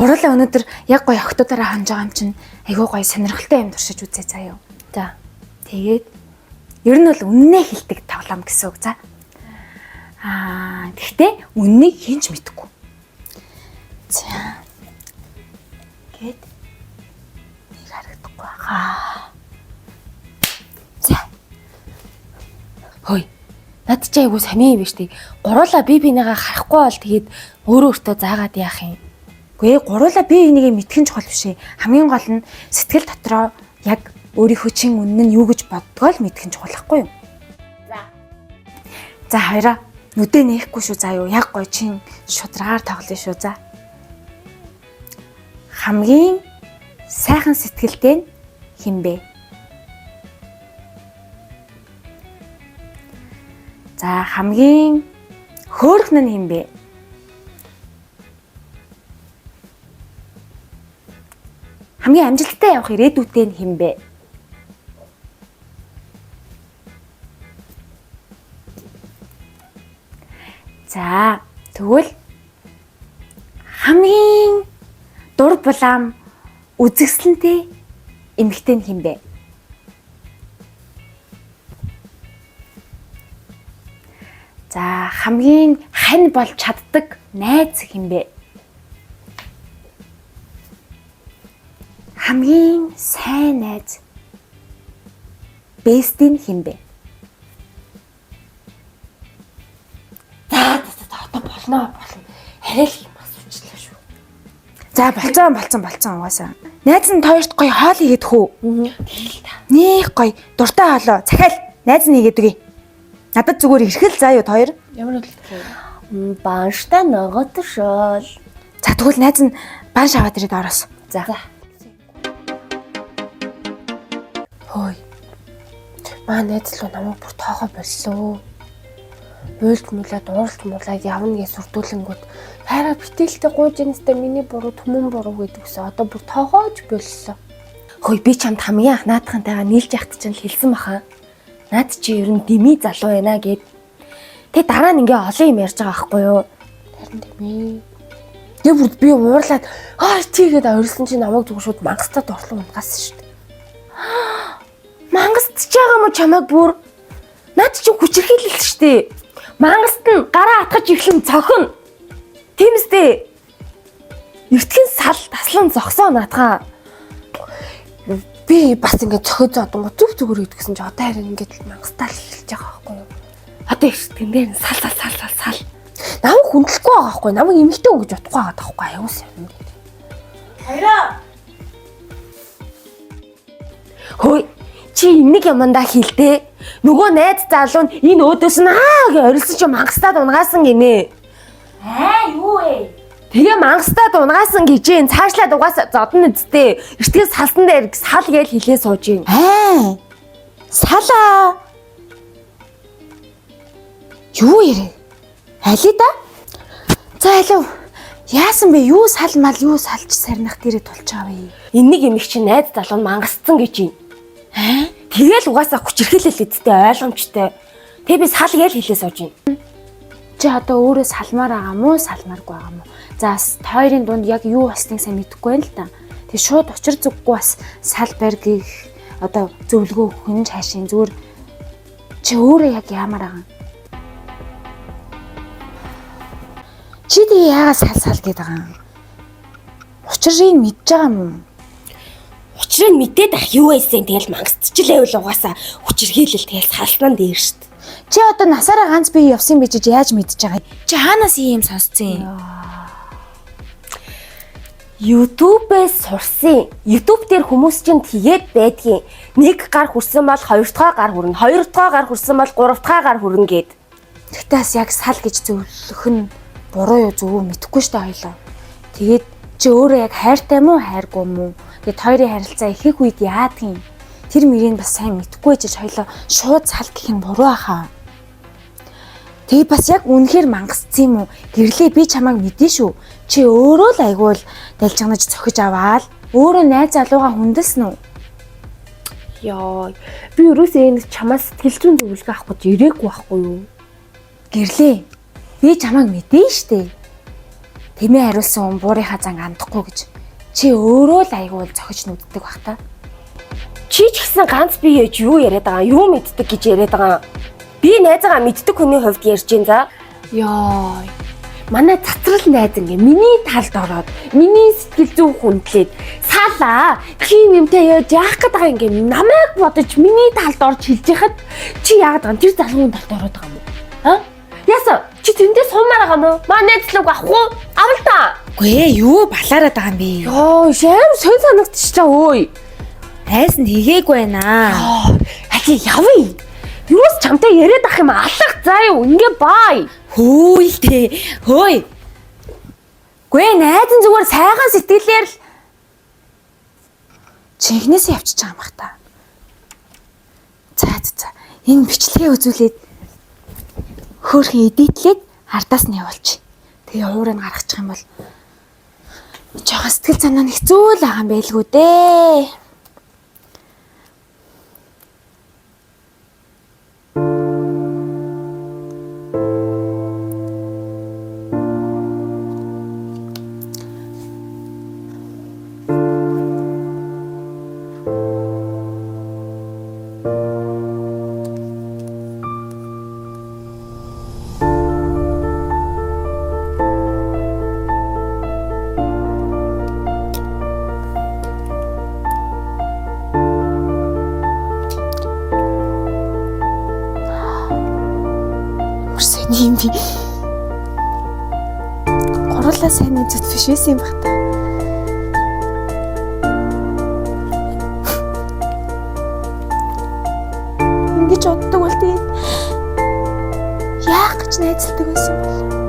Гурлаа өнөөдөр яг гоё охтуудаараа ханж байгаа юм чинь айгүй гоё сонирхолтой юм туршиж үзье заяа. За. Тэгээд ер нь бол үннээ хэлдэг тоглоом гэсэн үг. За. Гэхдээ үннийг хинч мэдэхгүй. За. Гэт нэг харагдахгүй хаа. За. Хөөе. Над чи айгуу сони юм биш тий. Гуруула би бинийгаа харахгүй бол тэгээд өөрөө өөртөө заагаад яах юм. Гүй гуруула би энийгээ мэдхэн чухал биш ээ. Хамгийн гол нь сэтгэл дотроо яг өөрийнхөө чин үнэн нь юу гэж боддгоо л мэдхэн чухал байхгүй юу? За. За хоёроо нүдэ нээхгүй шүү заа юу. Яг гоё чин шудраагаар тоглоё шүү за. Хамгийн сайхан сэтгэлтэй нь хэн бэ? За хамгийн хөөрхөн нь хэн бэ? Хамгийн амжилттай явах ирээдүйтэй нь хэн бэ? За тэгвэл хамгийн дур булаам үзэсгэлэнтэй эмэгтэй нь хэн бэ? За хамгийн хань болж чаддаг найз хэн бэ? Хамгийн сайн найз бэстийн хэн бэ? За одоо болно. Арай л юм асуучлаа шүү. За болцсон угаасаа. Найз нь тоёрт гоё хоол игээд хөө. Тэгэл та. Нэх гоё дуртай хоолоо. Захиал найз нь игээд үгүй. Надад зүгээр ирхэл заа юу хоёр. Ямар хөдөлгөөн? Банштай ногод шоол. За тэгвэл найз нь бан шаваад ирээд ороос. За. Хөөе. Маа найз л намайг бүр тоохоо боллоо. Уйлд муулаад ууралт муулаад явна гэж сүрдүүлэнгүүд хайраа битээлтэй гуйж инстэ миний буруу түмэн буруу гэдгсэн одоо бүр тоохооч боллоо. Хөөе би чамд хамгийн анх наадхантайгаа нийлж яхад чинь л хэлсэн баха. Наад чи ер нь дими залуу байна гэд. Тэ дараа нь ингээ олон юм ярьж байгаа байхгүй юу? Харин тийм ээ. Тэг бүр би уурлаад тийгээд орилсон чи намайг зүг шууд мангастад орлоо унгасан шүү дээ. Мангастж байгаа юм чамайг бүр. Наад чи хүчрхийлэл шүү дээ. Мангаст нь гараа атгаж ирлэн цохино. Тиймстэй. Эвтгэн сал таслан зогсоо наадхаа. Би бас ингээд цохиод зодонгоо зүг зүгээр идэгсэн чи одоо харин ингээд мангастаа л хэлж байгаа байхгүй юу? Одоо эртэн дээр сал. Намайг хүндлэхгүй байгаа байхгүй юу? Намайг эмэгтэй хүн гэж утахгүй байгаа байхгүй юу? Аюус юм. Хайраа. Хөөе чи нэг ямандаа хилдэ. Нөгөө найз залуу нь энэ өөдөөс нь гэж орилсон чи мангастаад унгаасан гинэ. Юу вэ? Тэгээ мангастаад унгаасан гэж цаашлаад угаасаа зодно үсттэй. Эртгээс салсан дээр сал гэж хэлээ сууж юм. Салаа. Юу ярэ? Али да? За алив. Яасан бэ? Юу салмал, юу салж сарнах дээрээ тулч байгаа вэ? Энийг эмэг чи найз залуу нь мангасцсан гэж юм. Тэгэл угаасаа хүчрхийлэл эдтэй ойлгомжтой. Тэгээ би сал гэж хэлээ сууж юм. Чи одоо өөрөө салмаар байгаа мó, салмааргүй байгаа мó? За хоёрын дунд яг юу болсныг сайн мэдэхгүй байна л да. Тэг шууд учир зүггүй бас сал барь гэх одоо зөвлөгөө өгөх нь цаашийн зүгээр чи өөрөө яг яамаар байгаа юм? Чи тэгээ яагаад сал гээд байгаа юм? Учрыг мэдж байгаа юм уу? Учрыг мэдээд ах юу байсан тэгэл мангасчихлээ үл угаасаа хүчрхийлэл тэгэл салснаа дээр штт. Чи одоо насаараа ганц бие явсан бижиж яаж мэдж байгаа? Чи хаанаас ийм сонсцсон юм? YouTube-ээс сурсан. YouTube дээр хүмүүс чинь тэгээд байдгийн. Нэг гар хүрсэн бол хоёр дахь гар хүрнэ. Хоёр дахь гар хүрсэн бол гурав дахь гар хүрнэ гэд. Тэгтээс яг сал гэж зөвлөх нь буруу юу зөв мэдэхгүй штэ хоёлоо. Тэгээд чи өөрөө яг хайртай мó хайргүй мó? Гэт хоёрын харилцаа ихэх үед яадгийн. Тэр мөрийг бас сайн мэдэхгүй ч хоёлоо шууд сал гэх нь буруу ахаа. Тэгээ бас яг үнэхээр мангасцсан юм уу? Гэрлээ би чамайг мэдэн шүү. Чи өөрөө л айгуул дэлжгнаж цохиж аваад өөрөө найз залууга хүндэлсэн үү? Яа, би ерөөсөө энэ чамаас сэтгэл зүйн зөвлөгөө авах гэж ирээгүй байхгүй юу? Гэрлээ. Би чамайг мэдэн штэ. Тэмээ хариулсан хүн буурийнхаа зан андахгүй гэж. Чи өөрөө л айгүй зохиж нүддэг бах та. Чи ч гэсэн ганц би яаж юу яриад байгаа юу мэддэг гэж яриад байгаа. Би найзаагаа мэддэг хүний хувьд ярьж гин за. Йоо. Манай цацрал найз ингээ миний талд ороод миний сэтгэл зүйн хүндлээд саалаа тийм юмтай яаж яах гээд байгаа ингээ намайг бодож миний талд орж хэлж яхад чи яагаад байгаа тэр залгуун талд ороод байгаа юм бэ? Аа? Яса чи тэндээ суумаар байгаа мó? Маа найзлаг авахгүй авал та. Үгүй ээ юу балаараад байгаа юм бэ? Йоо, шаам сон санагдчихлаа өөй. Айс нь хийгээгүй байна. Хаки явъя. Юус чамтай яриад ах юм алах заа юу ингээ бай. Хөөе. Хөөе. Гүй найз нь зүгээр сайхан сэтгэлээр л чихнээс явчих байгаа юм бах та. За. Энэ бичлэгээ үзүүлээд хөөрхөн эдитлээд ардаас нь явуулчих. Тэгээ уурыг гаргачих юм бол жоохон сэтгэл санаа нь хэцүү л байгаа юм байлгүй дээ. юм би. Гурлаа сайн үзэж биш байсан юм баг та. Ингэж боддог бол тийм яах гэж найзалдаг байсан юм бол.